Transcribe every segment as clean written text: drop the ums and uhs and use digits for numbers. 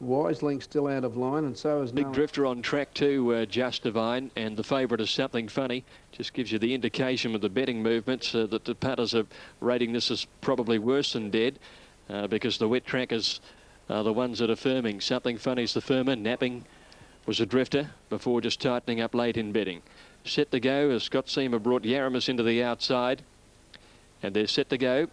Wise Link still out of line, and so is Big drifter on track too, Just Divine, and the favourite is Something Funny. Just gives you the indication with the betting movements that the punters are rating this as probably worse than dead, because the wet trackers are the ones that are firming. Something Funny's the firmer. Napping was a drifter before just tightening up late in betting. Set to go as Scott Seamer brought Yaramis into the outside, and they're set to go.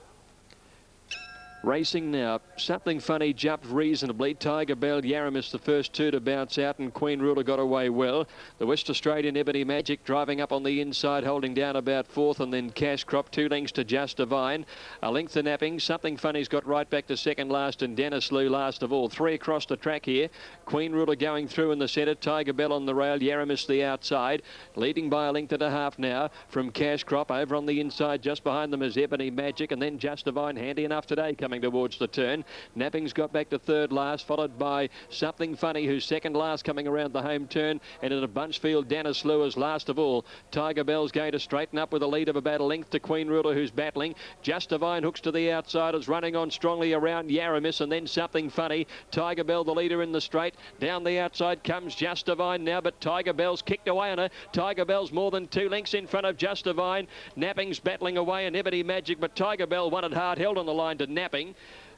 Racing now. Something Funny jumped reasonably. Tiger Bell, Yaramis the first two to bounce out, and Queen Ruler got away well. The West Australian Ebony Magic driving up on the inside, holding down about fourth, and then Cash Crop 2 lengths to Just Divine. A length to Napping. Something Funny's got right back to second last, and Dennis Lou last of all. Three across the track here. Queen Ruler going through in the centre. Tiger Bell on the rail. Yaramis the outside. Leading by a length and a half now from Cash Crop. Over on the inside just behind them is Ebony Magic, and then Just Divine handy enough today coming towards the turn. Napping's got back to third last, followed by Something Funny, who's second last coming around the home turn, and in a bunch field Dennis Lewis last of all. Tiger Bell's going to straighten up with a lead of about a length to Queen Ruler, who's battling. Just Divine hooks to the outsiders, running on strongly around Yaramis, and then Something Funny. Tiger Bell the leader in the straight. Down the outside comes Just Divine now, but Tiger Bell's kicked away on her. Tiger Bell's more than 2 lengths in front of Just Divine. Napping's battling away, and Ebony Magic, but Tiger Bell won it hard, held on the line to Napping.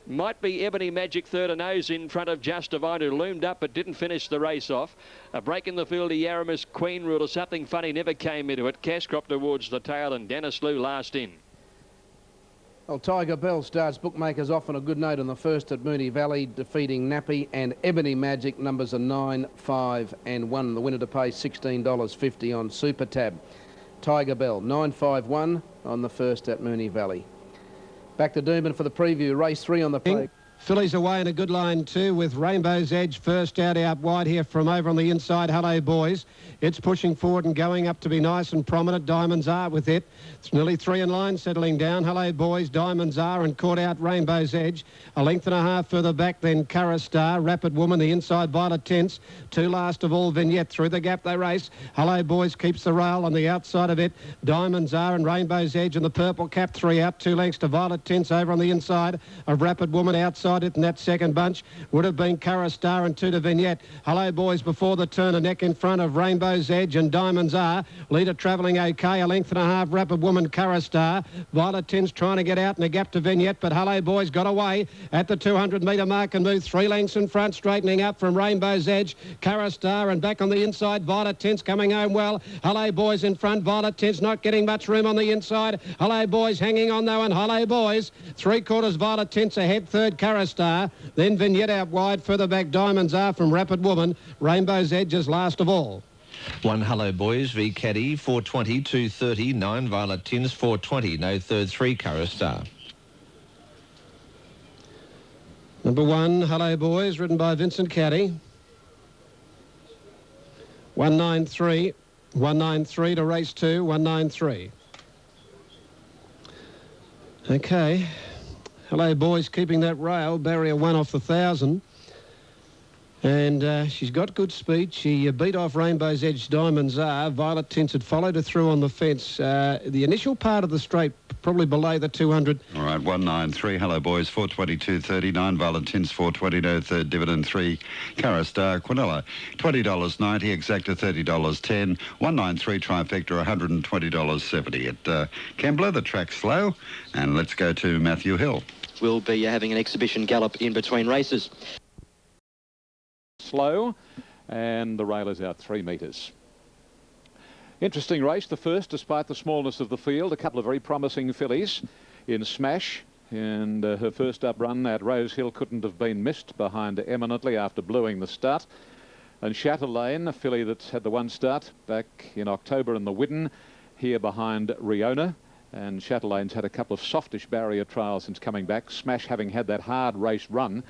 Might be Ebony Magic third a nose in front of Just Divine, who loomed up but didn't finish the race off. A break in the field to Yaramis, Queen Ruler. Something Funny never came into it. Cash Crop towards the tail, and Dennis Lou last in. Well, Tiger Bell starts bookmakers off on a good note in the first at Moonee Valley, defeating Nappy and Ebony Magic. Numbers are 9, 5 and 1. The winner to pay $16.50 on Super Tab. Tiger Bell, 951 on the first at Moonee Valley. Back to Doomben for the preview. Race 3 on the plate. Fillies away in a good line too, with Rainbow's Edge first out wide here from over on the inside. Hello Boys. It's pushing forward and going up to be nice and prominent. Diamonds Are with it. It's nearly 3 in line, settling down. Hello Boys, Diamonds Are, and caught out Rainbow's Edge. A length and a half further back, then Curra Star, Rapid Woman, the inside Violet Tense. 2 last of all, Vignette. Through the gap they race. Hello Boys keeps the rail on the outside of it. Diamonds Are and Rainbow's Edge and the purple cap. 3 out, 2 lengths to Violet Tense over on the inside of Rapid Woman. Outside it, and that second bunch would have been Curra Star and 2 to Vignette. Hello Boys before the turn, a neck in front of Rainbow's Edge and Diamonds Are. Leader travelling okay, a length and a half, Rapid Woman, Curra Star. Violet Ten's trying to get out in a gap to Vignette, but Hello Boys got away at the 200 metre mark and moved 3 lengths in front, straightening up from Rainbow's Edge, Curra Star, and back on the inside, Violet Ten's coming home well. Hello Boys in front, Violet Ten's not getting much room on the inside. Hello Boys hanging on though, and Hello Boys, 3/4 Violet Ten's ahead, third Curra Star. Then Vignette out wide, further back Diamonds Are from Rapid Woman. Rainbow's Edge is last of all. 1 Hello Boys, V Caddy, 420, 230, 9 Violet Tins, 420, no third, 3 Curra Star. Number 1, Hello Boys, ridden by Vincent Caddy. 193, 193 to race 2, 193. Okay. Hello Boys keeping that rail, barrier 1 off the 1,000. And she's got good speed. She beat off Rainbow's Edge, Diamonds Are. Violet Tints had followed her through on the fence. The initial part of the straight, probably below the 200. All right, 193, Hello Boys, 422, 39, Violet Tints, 420, no third, Dividend 3, Curra Star, Quinella, $20.90, Exacta, $30.10, 193, Trifecta, $120.70. At Kembla, the track's slow, and let's go to Matthew Hill. We'll be having an exhibition gallop in between races. Slow, and the rail is out 3 metres. Interesting race, the first, despite the smallness of the field. A couple of very promising fillies in Smash, and her first up run at Rose Hill couldn't have been missed behind Eminently after bluing the start. And Chatelaine, a filly that had the 1 start back in October in the Widden, here behind Riona. And Chatelaine's had a couple of softish barrier trials since coming back. Smash having had that hard race run,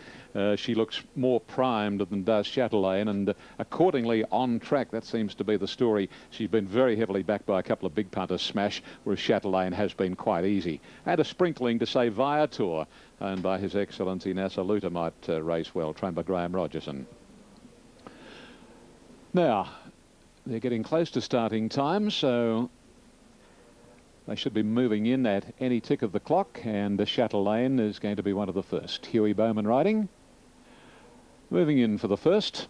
she looks more primed than does Chatelaine, and accordingly on track. That seems to be the story. She's been very heavily backed by a couple of big punters, Smash, whereas Chatelaine has been quite easy. Had a sprinkling to say Viator, and by His Excellency Nasaluta might race well, trained by Graham Rogerson. Now, they're getting close to starting time, so they should be moving in at any tick of the clock, and Chatelaine is going to be one of the first. Huey Bowman riding. Moving in for the first.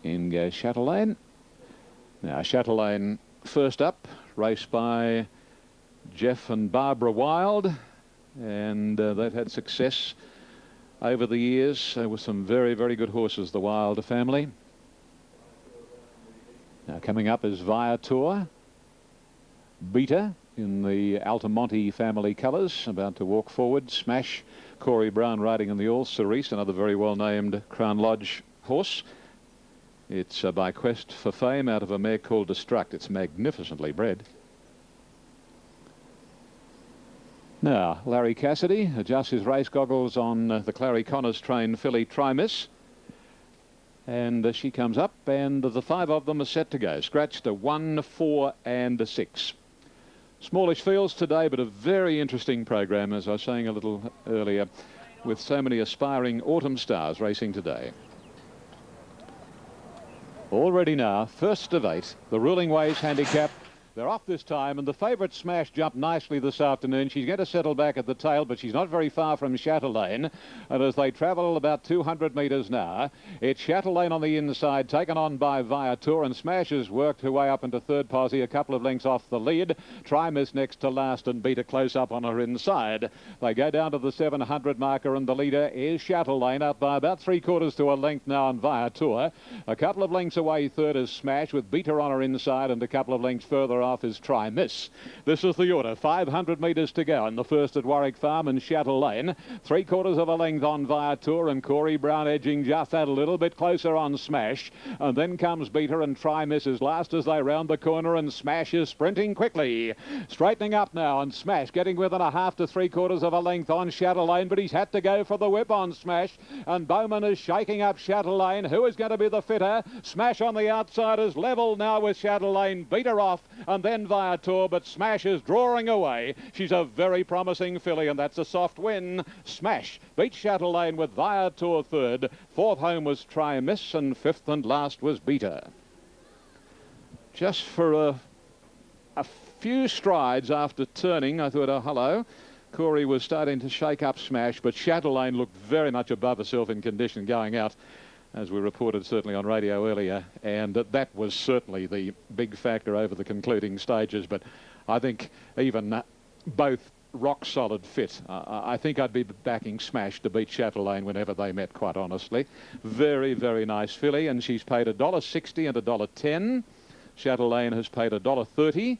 In goes Cheltenham. Now Cheltenham first up, raced by Jeff and Barbara Wild, and they've had success over the years with some very, very good horses, the Wild family. Now coming up is Viator, Beta in the Altamonte family colours, about to walk forward. Smash, Corey Brown riding in the All Cerise, another very well named Crown Lodge horse. It's by Quest for Fame out of a mare called Destruct. It's magnificently bred. Now, Larry Cassidy adjusts his race goggles on the Clary Connors trained filly Try-Miss. And she comes up, and the 5 of them are set to go. Scratched a 1, 4 and a 6. Smallish fields today, but a very interesting program, as I was saying a little earlier, with so many aspiring autumn stars racing today. Already now, first of 8, the Ruling Ways handicap. They're off this time, and the favourite Smash jumped nicely this afternoon. She's going to settle back at the tail, but she's not very far from Cheltenham. And as they travel about 200 metres now, it's Cheltenham on the inside, taken on by Viator, and Smash has worked her way up into third posse, a couple of lengths off the lead. Try-Miss next to last, and Beat a close-up on her inside. They go down to the 700 marker, and the leader is Cheltenham, up by about 3/4 to a length now on Viator. A couple of lengths away, third is Smash, with Beat her on her inside, and a couple of lengths further off is Try-Miss. This is the order. 500 metres to go in the first at Warwick Farm and Cheltenham. 3/4 of a length on Viator, and Corey Brown edging just that a little bit closer on Smash. And then comes Beater, and Try-Miss is last as they round the corner, and Smash is sprinting quickly. Straightening up now, and Smash getting within a 1/2 to 3/4 of a length on Cheltenham, but he's had to go for the whip on Smash. And Bowman is shaking up Cheltenham. Who is going to be the fitter? Smash on the outside is level now with Cheltenham. Beater off, and then Viator, but Smash is drawing away. She's a very promising filly, and that's a soft win. Smash beats Cheltenham with Viator third. 4th home was Try-Miss, and 5th and last was Beater. Just for a few strides after turning, I thought, oh, hello. Corey was starting to shake up Smash, but Cheltenham looked very much above herself in condition going out, as we reported certainly on radio earlier, and that was certainly the big factor over the concluding stages. But I think even both rock solid fit, I think I'd be backing Smash to beat Cheltenham whenever they met, quite honestly. Very, very nice filly, and she's paid $1.60 and $1.10. Cheltenham has paid $1.30.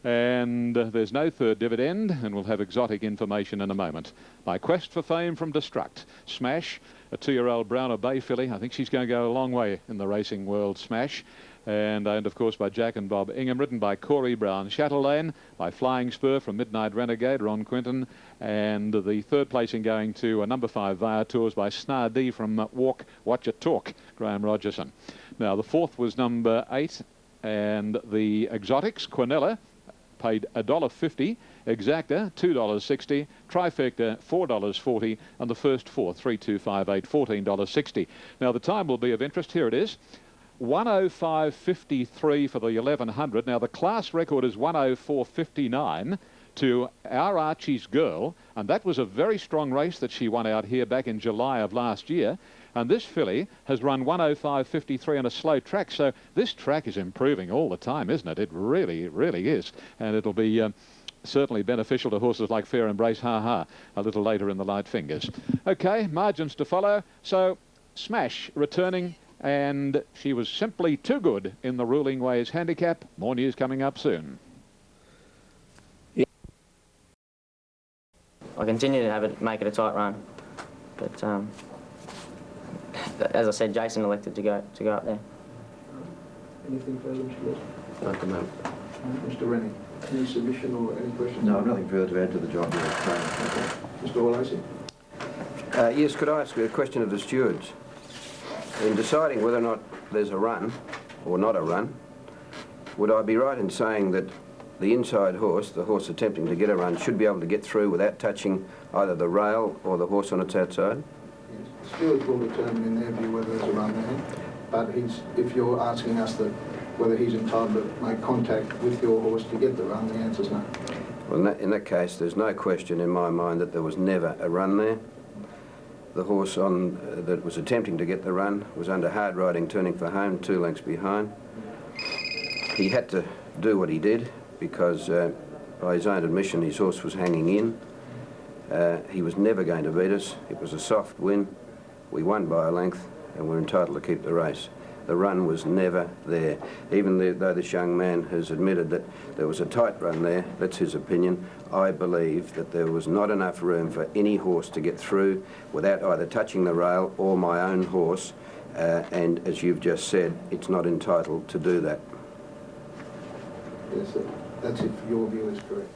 And there's no third dividend, and we'll have exotic information in a moment. By Quest for Fame from Destruct. Smash, a 2-year-old Browner Bay filly. I think she's going to go a long way in the racing world, Smash. And of course by Jack and Bob Ingham, written by Corey Brown. Cheltenham by Flying Spur from Midnight Renegade, Ron Quinton. And the third placing going to number 5 Viators by Snar D from Walk, Watch It Talk, Graham Rogerson. Now the 4th was number 8, and the exotics, Quinella, paid $1.50, Exacta $2.60, Trifecta $4.40, and the first 4, 3258, $14.60. Now the time will be of interest. Here it is, 105.53 for the 1100. Now the class record is 104.59 to Our Archie's Girl, and that was a very strong race that she won out here back in July of last year. And this filly has run 105.53 on a slow track, so this track is improving all the time, isn't it? It really, really is. And it'll be certainly beneficial to horses like Fair Embrace, Ha-Ha, a little later in the light fingers. OK, margins to follow. So Smash returning, and she was simply too good in the Ruling Ways handicap. More news coming up soon. I continue to make it a tight run, but as I said, Jason elected to go up there. Anything further, Mr. West? Not at the moment. Mr. Rennie, any submission or any questions? No, I've nothing further to add to the job here. Okay. Mr. O'Lacey? Yes, could I ask a question of the stewards? In deciding whether or not there's a run or not a run, would I be right in saying that the inside horse, the horse attempting to get a run, should be able to get through without touching either the rail or the horse on its outside? Yes. The stewards will determine in their view whether there's a run there, but if you're asking us whether he's entitled to make contact with your horse to get the run, the answer's no. Well, in that case, there's no question in my mind that there was never a run there. The horse on that was attempting to get the run was under hard riding, turning for home, 2 lengths behind. He had to do what he did because, by his own admission, his horse was hanging in. He was never going to beat us. It was a soft win. We won by a length and we're entitled to keep the race. The run was never there. Even though this young man has admitted that there was a tight run there, that's his opinion, I believe that there was not enough room for any horse to get through without either touching the rail or my own horse, and as you've just said, it's not entitled to do that. Yes, sir. That's if your view is correct.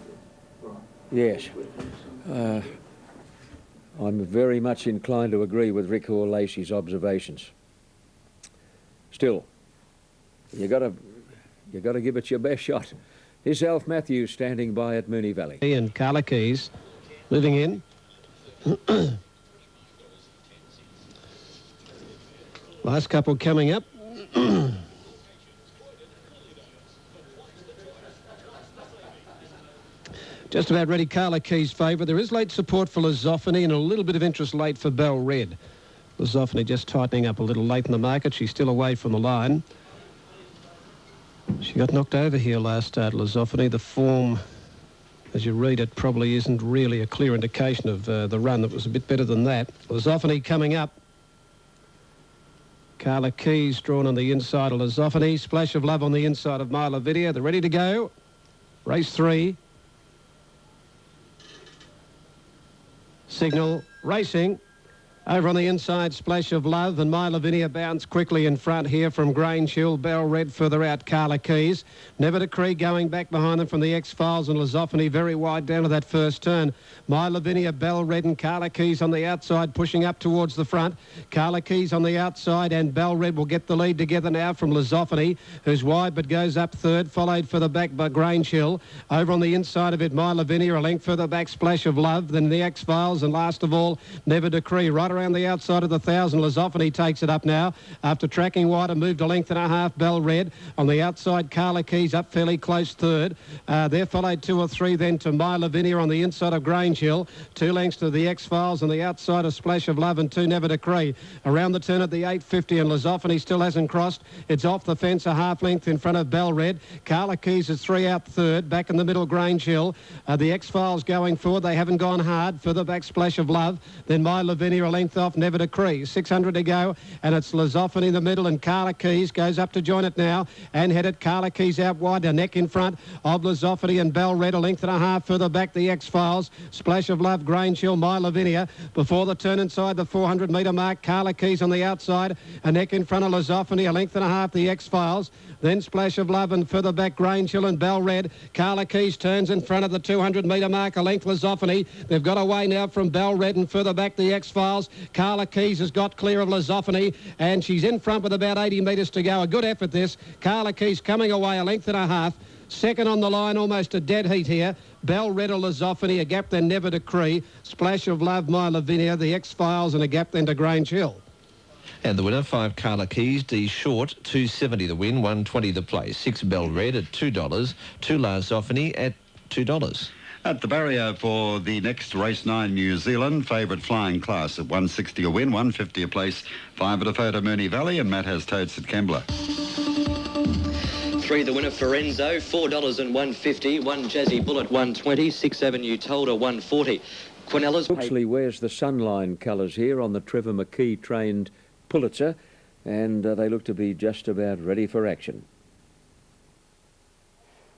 Right. Yes. I'm very much inclined to agree with Rick Hall-Lacey's observations. Still, you got to give it your best shot. Here's Alf Matthews standing by at Moonee Valley. And Carla Keys moving in. Last couple coming up. Just about ready, Carla Keys' favourite. There is late support for Lizophony and a little bit of interest late for Bell Red. Lizophony just tightening up a little late in the market. She's still away from the line. She got knocked over here last start, Lizophony. The form, as you read it, probably isn't really a clear indication of the run. That was a bit better than that. Lizophony coming up. Carla Keys drawn on the inside of Lizophony. Splash of Love on the inside of My Lavinia. They're ready to go. Race 3. Signal racing. Over on the inside, Splash of Love and My Lavinia bounce quickly in front here from Grange Hill. Bell Red further out, Carla Keys. Never Decree going back behind them from the X-Files and Lizophony very wide down to that first turn. My Lavinia, Bell Red and Carla Keys on the outside pushing up towards the front. Carla Keys on the outside and Bell Red will get the lead together now from Lizophony, who's wide but goes up third, followed further back by Grange Hill. Over on the inside of it, My Lavinia, a length further back, Splash of Love, then the X-Files, and last of all, Never Decree. Right around the outside of the 1,000, Lizophony takes it up now. After tracking wide and moved a length and a half, Bell Red. On the outside, Carla Keys up fairly close third. There followed 2 or 3 then to My Lavinia on the inside of Grange Hill. 2 lengths to the X-Files on the outside of Splash of Love and 2 Never Decree. Around the turn at the 850 and Lizophony still hasn't crossed. It's off the fence a half length in front of Bell Red. Carla Keys is 3 out third. Back in the middle, Grange Hill. The X-Files going forward. They haven't gone hard. Further back, Splash of Love. Then My Lavinia a length off, Never Decree. 600 to go, and it's Lizophony in the middle, and Carla Keys goes up to join it now, and headed Carla Keys out wide, a neck in front of Lizophony and Bell Red, a length and a half further back, the X-Files. Splash of Love, Grange Hill, My Lavinia. Before the turn inside the 400-metre mark, Carla Keys on the outside, a neck in front of Lizophony, a length and a half, the X-Files. Then Splash of Love and further back Grange Hill and Bell Red. Carla Keys turns in front of the 200-metre mark, a length Lizophony. They've got away now from Bell Red and further back the X-Files. Carla Keys has got clear of Lizophony and she's in front with about 80 metres to go. A good effort this. Carla Keys coming away a length and a half. Second on the line, almost a dead heat here. Bell Red or Lizophony, a gap then Never Decree. Splash of Love, My Lavinia, the X-Files and a gap then to Grange Hill. And the winner, 5 Carla Keys, D short, 270 the win, 120 the place. 6 Bell Red at $2, 2 Lizophony at $2. At the barrier for the next race 9, New Zealand, favourite Flying Class at 160 a win, 150 a place. 5 at a photo Moonee Valley, and Matt has Toads at Kembla. 3 the winner, Forenzo, $4 and 150. 1 Jazzy Bullet, 120. 6 Avenue Tolda, 140. Quinella's... Huxley wears the Sunline colours here on the Trevor McKee trained Pulitzer, and they look to be just about ready for action.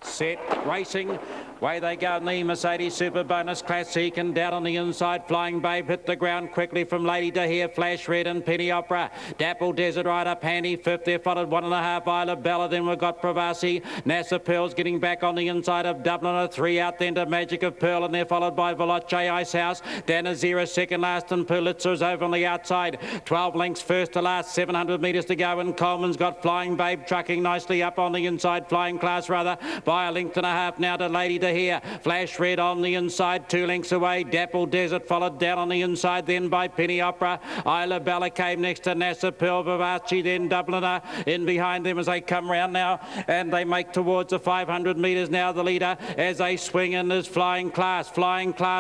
Set, racing, way they go in the Mercedes Super Bonus Classic, and down on the inside, Flying Babe hit the ground quickly from Lady to Here, Flash Red and Penny Opera. Dapple Desert Rider, Pandy, 5th there, followed 1.5 Isla Bella, then we've got Pravasi. NASA Pearl's getting back on the inside of Dublin, a 3 out then to Magic of Pearl, and they're followed by Veloce Ice House. Down to 0, second last, and Pulitzer over on the outside. 12 lengths first to last, 700 metres to go, and Coleman's got Flying Babe trucking nicely up on the inside, Flying Class rather, by a length and a half now to Lady to to here. Flash Red on the inside, 2 lengths away. Dapple Desert followed down on the inside then by Penny Opera. Isla Bella came next to Nasa Pearl, Vivace, then Dubliner in behind them as they come round now, and they make towards the 500 metres now. The leader as they swing in is Flying Class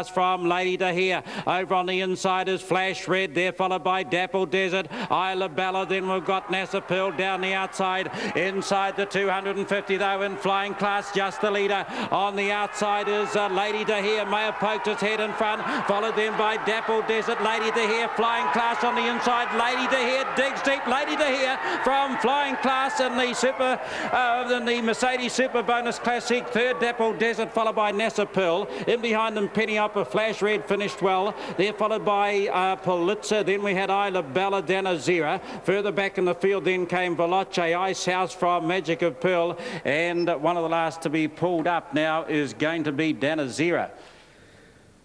from Lady to here. Over on the inside is Flash Red, there followed by Dapple Desert, Isla Bella, then we've got Nasa Pearl down the outside. Inside the 250 though in Flying Class, just the leader. On the outside is Lady to here, may have poked its head in front, followed then by Dapple Desert, Lady to here, Flying Class on the inside, Lady to here, digs deep, Lady to here from Flying Class in the Mercedes Super Bonus Classic. Third Dapple Desert followed by Nasa Pearl. In behind them Penny Opera, Flash Red finished well. They're followed by Pulitzer. Then we had Isla Bella, Danazira. Further back in the field then came Veloce, Ice House from Magic of Pearl. And one of the last to be pulled up now is going to be Danazira.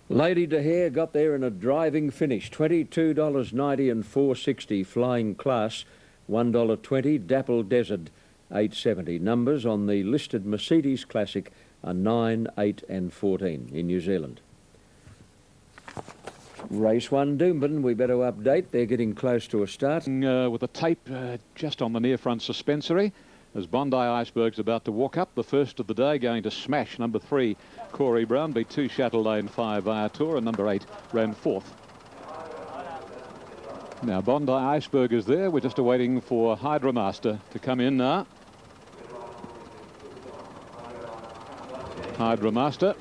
Lady De Hare got there in a driving finish. $22.90 and $4.60. Flying Class, $1.20. Dapple Desert, $8.70. Numbers on the listed Mercedes Classic are 9, 8 and 14 in New Zealand. Race 1, Doomben, we better update. They're getting close to a start. With the tape just on the near front suspensory, as Bondi Iceberg's about to walk up. The first of the day going to smash number 3, Corey Brown, beat 2 Chatelaine, 5 Tour, and number 8 ran 4th. Now Bondi Iceberg is there. We're just awaiting for Hydromaster to come in now. Hydromaster,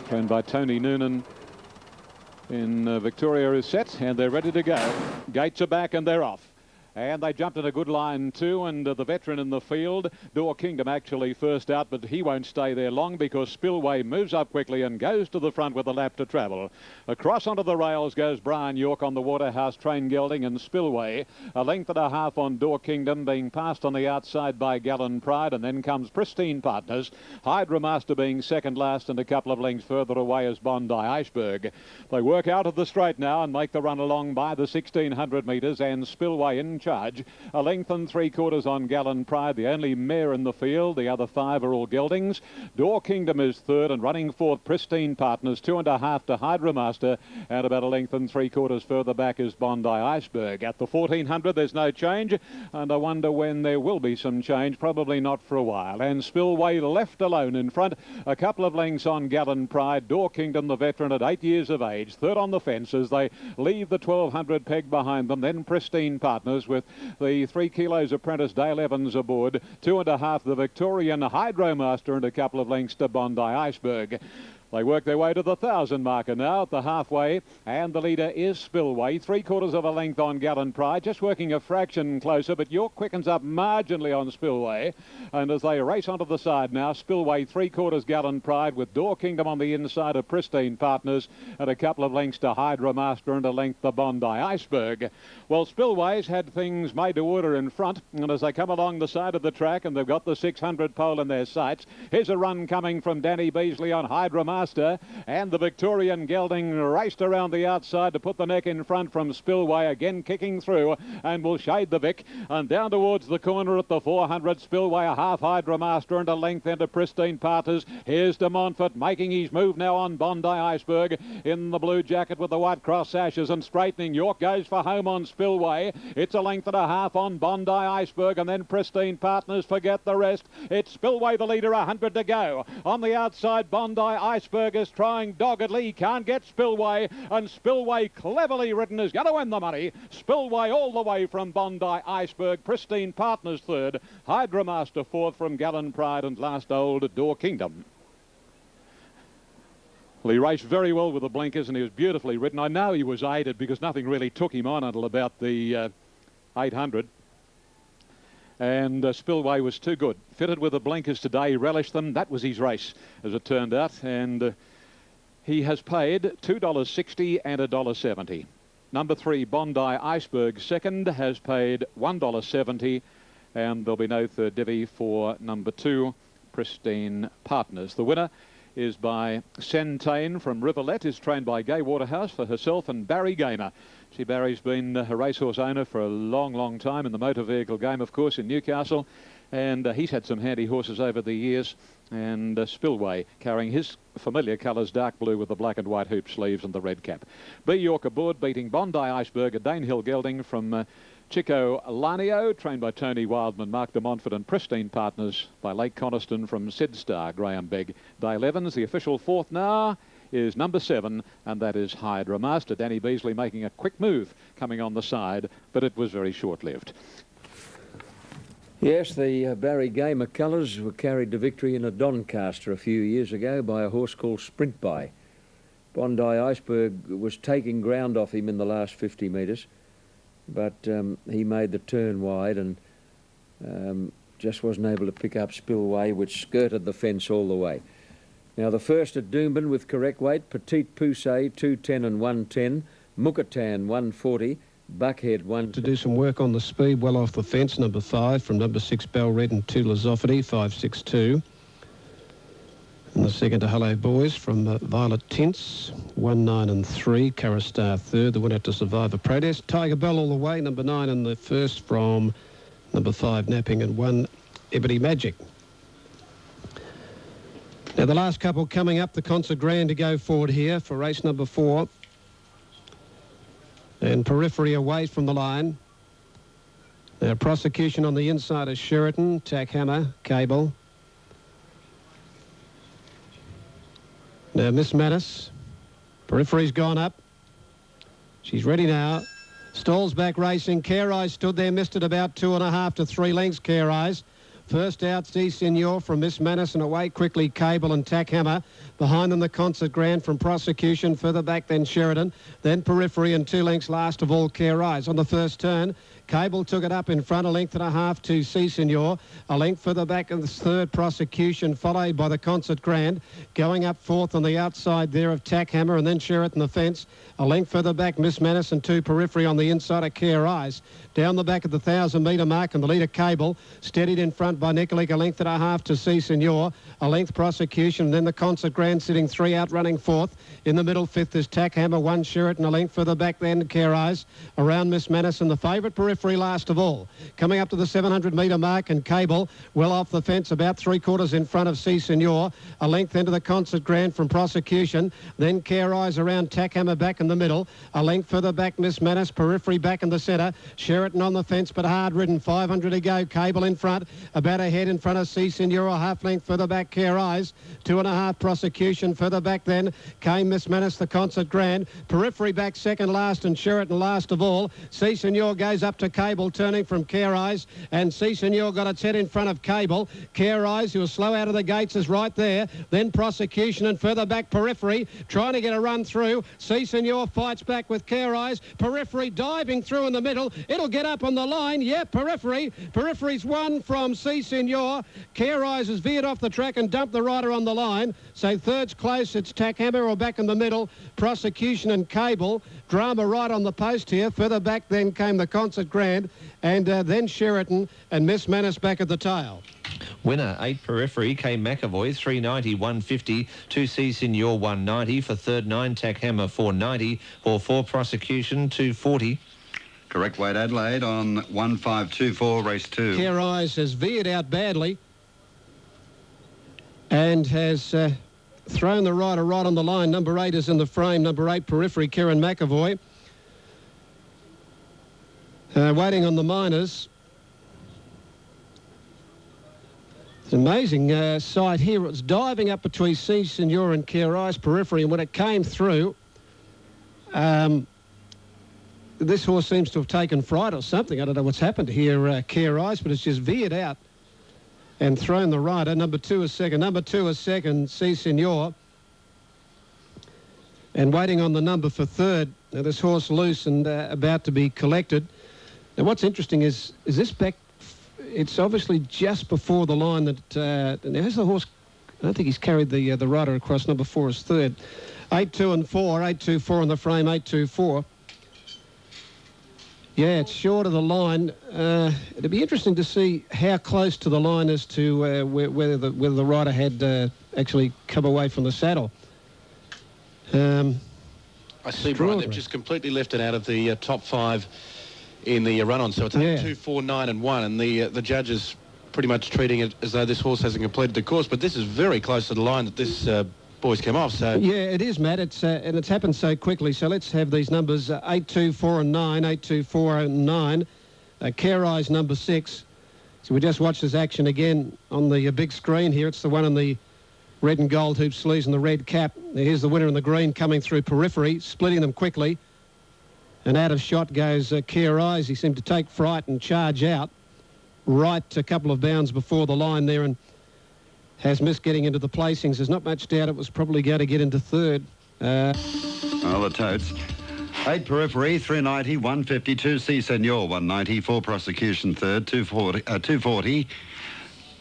trained by Tony Noonan in Victoria, is set, and they're ready to go. Gates are back and they're off. And they jumped in a good line too, and the veteran in the field, Door Kingdom, actually first out, but he won't stay there long because Spillway moves up quickly and goes to the front with a lap to travel. Across onto the rails goes Brian York on the Waterhouse train gelding, and Spillway a length and a half on Door Kingdom, being passed on the outside by Gallen Pride, and then comes Pristine Partners. Hydromaster being second last, and a couple of lengths further away is Bondi Iceberg. They work out of the straight now and make the run along by the 1600 metres, and Spillway in charge. A length and 3/4 on Gallen Pride, the only mare in the field. The other 5 are all geldings. Door Kingdom is third, and running fourth Pristine Partners, 2.5 to Hydromaster, and about a length and 3/4 further back is Bondi Iceberg. At the 1400 there's no change, and I wonder when there will be some change. Probably not for a while. And Spillway left alone in front, a couple of lengths on Gallen Pride. Door Kingdom, the veteran at 8 years of age, third on the fence as they leave the 1200 peg behind them. Then Pristine Partners with the 3 kilos apprentice Dale Evans aboard, 2.5 the Victorian Hydromaster, and a couple of lengths to Bondi Iceberg. They work their way to the 1,000 marker now at the halfway, and the leader is Spillway, 3/4 of a length on Gallen Pride, just working a fraction closer, but York quickens up marginally on Spillway, and as they race onto the side now, Spillway 3/4 Gallen Pride with Door Kingdom on the inside of Pristine Partners, and a couple of lengths to Hydromaster and a length to Bondi Iceberg. Well, Spillway's had things made to order in front, and as they come along the side of the track and they've got the 600 pole in their sights, here's a run coming from Danny Beasley on Hydromaster, and the Victorian gelding raced around the outside to put the neck in front from Spillway, again kicking through and will shade the Vic, and down towards the corner at the 400, Spillway a half Hydromaster and a length into Pristine Partners. Here's De Montfort making his move now on Bondi Iceberg in the blue jacket with the white cross sashes and straightening. York goes for home on Spillway. It's a length and a half on Bondi Iceberg, and then Pristine Partners. Forget the rest. It's Spillway the leader, 100 to go. On the outside, Bondi Iceberg is trying doggedly. He can't get Spillway, and Spillway, cleverly ridden, is going to win the money. Spillway all the way from Bondi Iceberg. Pristine Partners third. Hydromaster fourth from Gallen Pride, and last old Door Kingdom. Well, he raced very well with the blinkers, and he was beautifully ridden. I know he was aided because nothing really took him on until about the 800. And Spillway was too good. Fitted with the blinkers today, relished them. That was his race, as it turned out. And he has paid $2.60 and $1.70. Number 3, Bondi Iceberg, second, has paid $1.70. And there'll be no third divvy for number 2, Pristine Partners. The winner is by Centane from Riverlet, is trained by Gay Waterhouse for herself and Barry Gamer. See, Barry's been a racehorse owner for a long, long time in the motor vehicle game, of course, in Newcastle, And he's had some handy horses over the years. And Spillway carrying his familiar colours, dark blue with the black and white hoop sleeves and the red cap. B. York aboard, beating Bondi Iceberg, a Danehill gelding from Chico Lanio, trained by Tony Wildman, Mark de Montfort and Pristine Partners by Lake Coniston from Sid Star, Graham Begg. Day 11's the official fourth now is number 7, and that is Hydra Master. Danny Beasley making a quick move coming on the side, but it was very short-lived. Yes, the Barry Gamer colours were carried to victory in a Doncaster a few years ago by a horse called Sprint By. Bondi Iceberg was taking ground off him in the last 50 metres, but he made the turn wide and just wasn't able to pick up Spillway, which skirted the fence all the way. Now the first at Doomben with correct weight, Petite Poussey 210 and 110, Mukatan 140, Buckhead 1. To do some work on the speed, well off the fence, number 5 from number 6 Bell Red and 2 Lizophaty, 562. And the second to Hello Boys from Violet Tints, 1, 9 and 3, Carastar third, the winner to Survivor Protest. Tiger Bell all the way, number 9 and the first from number 5 Napping and 1 Ebony Magic. Now the last couple coming up, the Concert Grand to go forward here for race number 4. And Periphery away from the line. Now Prosecution on the inside is Sheraton, Tack Hammer, Cable. Now Miss Manus, Periphery's gone up. She's ready now. Stalls back racing. Care Eyes stood there, missed it about 2.5 to 3 lengths, Care Eyes. First out, C Senor from Miss Manus, and away quickly Cable and Tack Hammer. Behind them the Concert Grand from Prosecution. Further back then Sheridan. Then Periphery, and 2 lengths last of all Care Eyes. On the first turn, Cable took it up in front, 1.5 lengths to C Senor. A length further back in the third, Prosecution, followed by the Concert Grand. Going up fourth on the outside there of Tack Hammer, and then Sheraton the fence. A length further back, Miss Manus, and 2 Periphery on the inside of Care Eyes. Down the back of the 1,000-metre mark, and the leader Cable steadied in front by Nicolik, 1.5 lengths to C Senor. A length Prosecution, and then the Concert Grand sitting 3 out, running fourth. In the middle, fifth is Tack Hammer, 1 Sheraton, a length further back then Care Eyes. Around Miss Manus and the favourite Periphery last of all. Coming up to the 700-metre mark, and Cable well off the fence, about 3/4 in front of C Senor. A length into the Concert Grand from Prosecution. Then Care Eyes around Tack Hammer back in the middle. A length further back, Miss Manus. Periphery back in the centre. Sheraton on the fence, but hard ridden. 500 to go. Cable in front. About a head in front of C Senor. A half length further back, Care Eyes. 2.5 Prosecution. Further back then came Miss Manus, the Concert Grand. Periphery back second last, and Sheraton last of all. C Senor goes up to Cable, turning from Care Eyes, and C Senor got its head in front of Cable. Care Eyes, who was slow out of the gates, is right there. Then Prosecution, and further back Periphery, trying to get a run through. C Senor fights back with Care Eyes. Periphery diving through in the middle. It'll get up on the line. Yeah, Periphery. Periphery's won from C Senor. Care Eyes has veered off the track and dumped the rider on the line. So third's close. It's Tack Hammer or back in the middle. Prosecution and Cable. Drama right on the post here. Further back then came the Concert Grand, and then Sheraton and Miss Manus back at the tail. Winner 8 Periphery, K McAvoy 390 150, 2 C Senor 190, for third 9 Tack Hammer 490, or 4 Prosecution 240. Correct weight Adelaide on 1524, race 2. Care Eyes has veered out badly and has thrown the rider right on the line. Number 8 is in the frame. Number 8 Periphery, Kieran McAvoy. Waiting on the minors. It's an amazing sight here. It's diving up between C Senor and Care Eyes, Periphery, and when it came through, this horse seems to have taken fright or something. I don't know what's happened here, Care Eyes, but it's just veered out and thrown the rider. Number 2 is second. Number 2 is second, C Senor. And waiting on the number for third. Now this horse loose and about to be collected. Now what's interesting is this back, it's obviously just before the line that, now has the horse, I don't think he's carried the rider across. Number 4 is third. 8, 2 and 4, 8, 2, 4 on the frame, 8, 2, 4. Yeah, it's short of the line. It'd be interesting to see how close to the line as to whether the rider had actually come away from the saddle. I see, Brian, they've just completely left it out of the top 5 in the run-on. So it's 8, 2, 4, 9 and 1, and the judges pretty much treating it as though this horse hasn't completed the course, but this is very close to the line that this boys came off. So yeah, it is, Matt. It's and it's happened so quickly. So let's have these numbers: 8, 2, 4, and 9. 8, 2, 4, and 9. Care Eyes number 6. So we just watched this action again on the big screen here. It's the one in the red and gold hoop sleeves and the red cap. Here's the winner in the green coming through periphery, splitting them quickly. And out of shot goes Care Eyes. He seemed to take fright and charge out right a couple of bounds before the line there and has missed getting into the placings. There's not much doubt it was probably going to get into third. The totes. 8 periphery, 390, 152, C Senor, 190, 4 prosecution third, 240,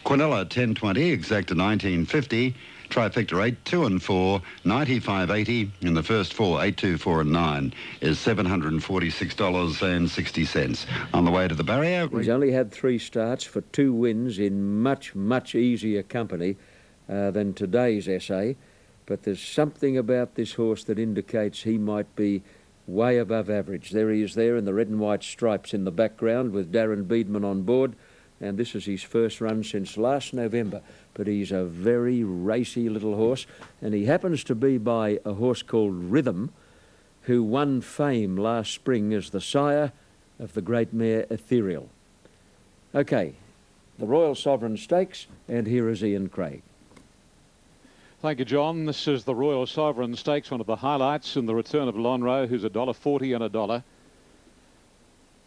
Quinella, 1020, exacta 1950, trifecta 8, 2 and 4, 95.80, in the first 4, 8, 2, 4 and 9, is $746.60. On the way to the barrier. He's only had 3 starts for 2 wins in much, much easier company than today's essay, but there's something about this horse that indicates he might be way above average. There he is there in the red and white stripes in the background with Darren Beedman on board, and this is his first run since last November. But he's a very racy little horse, and he happens to be by a horse called Rhythm, who won fame last spring as the sire of the great mare Ethereal. Okay, the Royal Sovereign Stakes, and here is Ian Craig. Thank you, John. This is the Royal Sovereign Stakes, one of the highlights in the return of Lonhro, who's $1.40 and $1.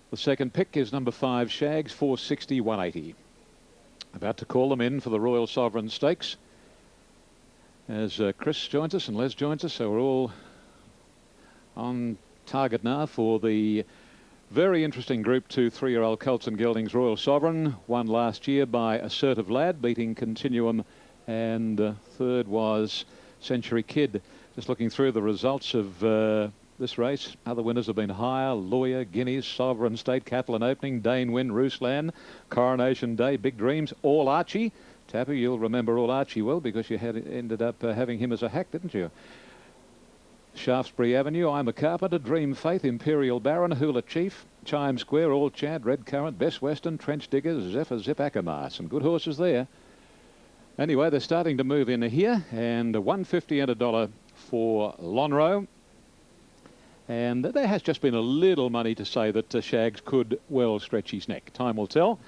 The second pick is number 5, Shags, 460, 180. About to call them in for the Royal Sovereign Stakes as Chris joins us and Les joins us, so we're all on target now for the very interesting Group 2 3-year-old Colts and Geldings Royal Sovereign, won last year by Assertive Lad, beating Continuum, and third was Century Kid. Just looking through the results of this race, other winners have been Hire, Lawyer, Guineas, Sovereign State, Catalan Opening, Dane Win, Roosland, Coronation Day, Big Dreams, All Archie. Tappy, you'll remember All Archie well because you had ended up having him as a hack, didn't you? Shaftesbury Avenue, I'm a Carpenter, Dream Faith, Imperial Baron, Hula Chief, Chime Square, All Chad, Red Current, Best Western, Trench Diggers, Zephyr, Zip Acamar. Some good horses there. Anyway, they're starting to move in here, and $1.50 and $1 for Lonhro. And there has just been a little money to say that Shags could well stretch his neck. Time will tell.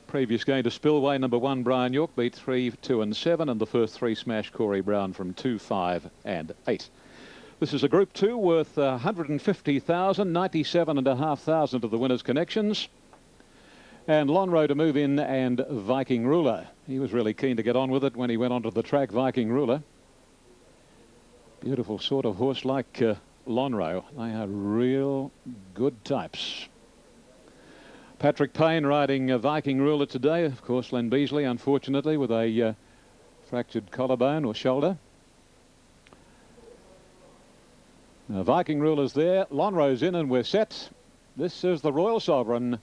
Previous game to Spillway, number 1, Brian York, beat 3, 2 and 7, and the first 3 smash Corey Brown from 2, 5 and 8. This is a Group 2 worth $150,000, 97,500 of the winners' connections. And Lonhro to move in, and Viking Ruler. He was really keen to get on with it when he went onto the track, Viking Ruler. Beautiful sort of horse like Lonhro. They are real good types. Patrick Payne riding Viking Ruler today. Of course, Len Beasley, unfortunately, with a fractured collarbone or shoulder. Now, Viking Ruler's there. Lonhro's in, and we're set. This is the Royal Sovereign.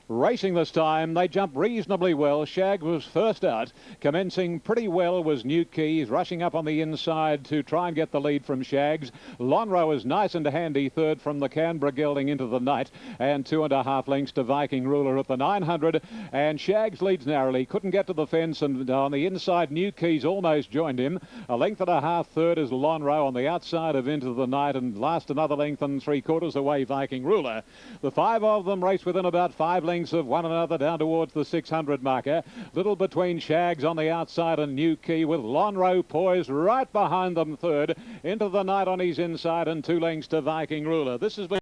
Racing this time, they jump reasonably well. Shag was first out. Commencing pretty well was New Keys, rushing up on the inside to try and get the lead from Shags. Lonhro is nice and handy third from the Canberra Gelding into the night, and 2.5 lengths to Viking Ruler at the 900. And Shags leads narrowly, couldn't get to the fence, and on the inside New Keys almost joined him. 1.5 lengths third is Lonhro on the outside of Into the Night, and last another 1.75 lengths away Viking Ruler. The 5 of them race within about 5 lengths of one another down towards the 600 marker. Little between Shags on the outside and New Key, with Lonhro poised right behind them third. Into the Night on his inside, and 2 lengths to Viking Ruler. This has been